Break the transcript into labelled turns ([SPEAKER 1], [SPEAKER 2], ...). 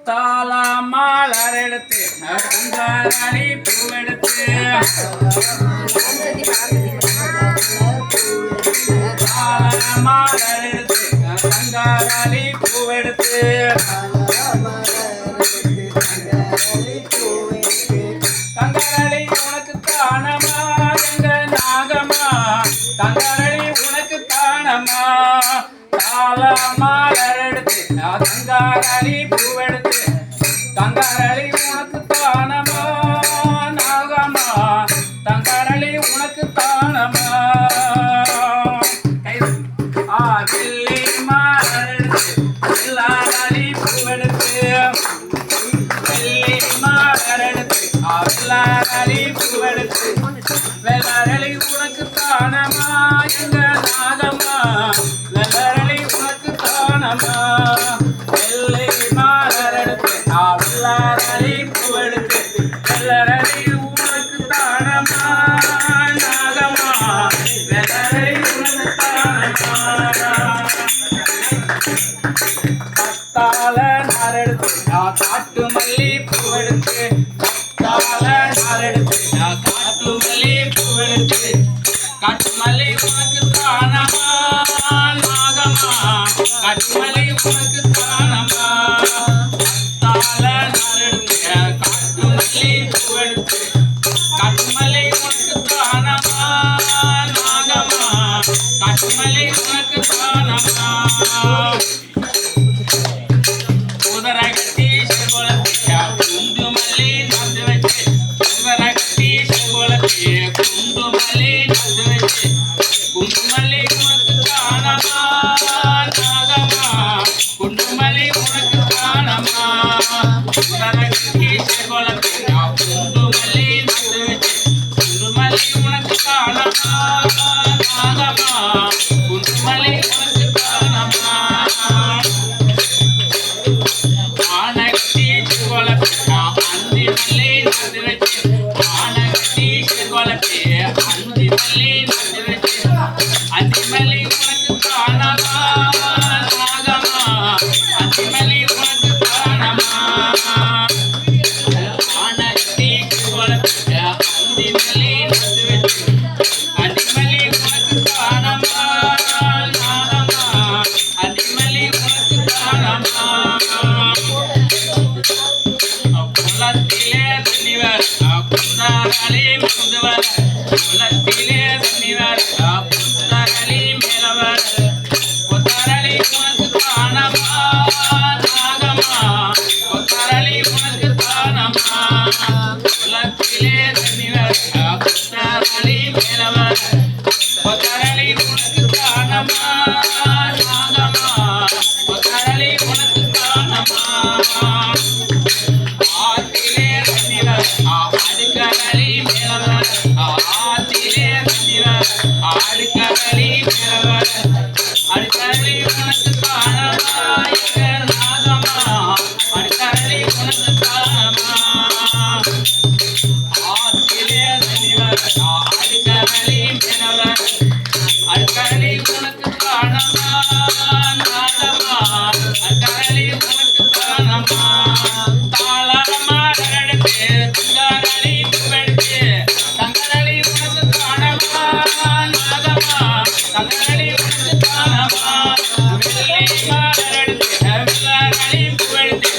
[SPEAKER 1] தாளமாலர் எடுத்து தங்காரளி பூவெடுத்து தாளமாலர் எடுத்து தங்காரளி பூவெடுத்து தங்காரளி உனக்கு தானமா எங்க நாகமா தங்காரளி உனக்கு தானமா தாளமாலர் எடுத்து தங்காரளி பூவெடுத்து தங்காரளி உனக்கு தானமா நாகமா தங்காரளி உனக்கு தானமா வெள்ளி மாலர் எடுத்து வெள்ளாரளி பூவெடுத்து வெள்ளி மாலர் எடுத்து வெள்ளாரளி பூவெடுத்து வெள்ளாரளி உனக்கு தானமா எங்க நாகமா வெள்ளரளி உனக்கு தானமா வெள்ளை மாலர் எடுத்து வெள்ளாரளி பூவெடுத்து வெள்ளரளி உனக்கு தானமா நாகமா வெள்ளரளி உனக்கு தானமா கத்தால நாரெடுத்து காட்டு மல்லி பூவெடுத்து கத்தால நாரெடுத்து காட்டு மல்லி பூவெடுத்து காட்டு மல்லி உனக்கு தானமா நாகமா காட்டு மல்லி உனக்கு தானமா கத்தால நாரெடுத்து காட்டு மல்லி பூவெடுத்து காட்டு மல்லி உனக்கு தானமா நாகமா காட்டு மல்லி உனக்கு தானமா குண்டுமல்லி நட்டு வச்சு குண்டுமல்லி நட்டு வச்சு குண்டுமல்லி உனக்கு தானமா நாகமா குண்டுமல்லி உனக்கு தானமா குண்டுமல்லி நட்டு வச்சு குண்டுமல்லி உனக்கு தானமா நாகமா குண்டுமல்லி உனக்கு தானமா அந்தி மல்லி நட்டு வச்சு ஆனகட்டி செங்கோலப்பே அந்தி மல்லி நட்டு வச்சு அந்தி மல்லி உனக்கு தானமா நாகமா அந்தி மல்லி உனக்கு தானமா ஆனகட்டி செங்கோலப்பே அந்தி மல்லி நட்டு வச்சு அந்தி மல்லி உனக்கு தானமா நாகமா அந்தி மல்லி உனக்கு தானமா குளத்திலே தண்ணிவர் குந்தாரளி முதுவர் குளத்திலே தண்ணிவர் குந்தாரளி மேலவர் கொத்தாரளி உனக்கு தானமா நாகமா கொத்தாரளி உனக்கு தானமா குளத்திலே தண்ணிவர் குந்தாரளி மேலவர் கொத்தாரளி உனக்கு தானமா நாகமா கொத்தாரளி உனக்கு தானமா அடுக்கரளி மேலவர் ஆத்திலே தண்ணிவர் அடுக்கரளி மேலவர் அடுக்கரளி உனக்கு தானமா எங்க நாகமா அடுக்கரளி உனக்கு தானமா ஆத்திலே தண்ணிவர் அடுக்கரளி மேலவர் அடுக்கரளி உனக்கு தானமா நாகமா அடுக்கரளி உனக்கு தானமா தங்காரளி பூவெடுத்து தங்காரளி உனக்கு தானமா நாகமா தங்காரளி உனக்கு தானமா வெள்ளி மாலர் எடுத்து வெள்ளாரளி பூவெடுத்து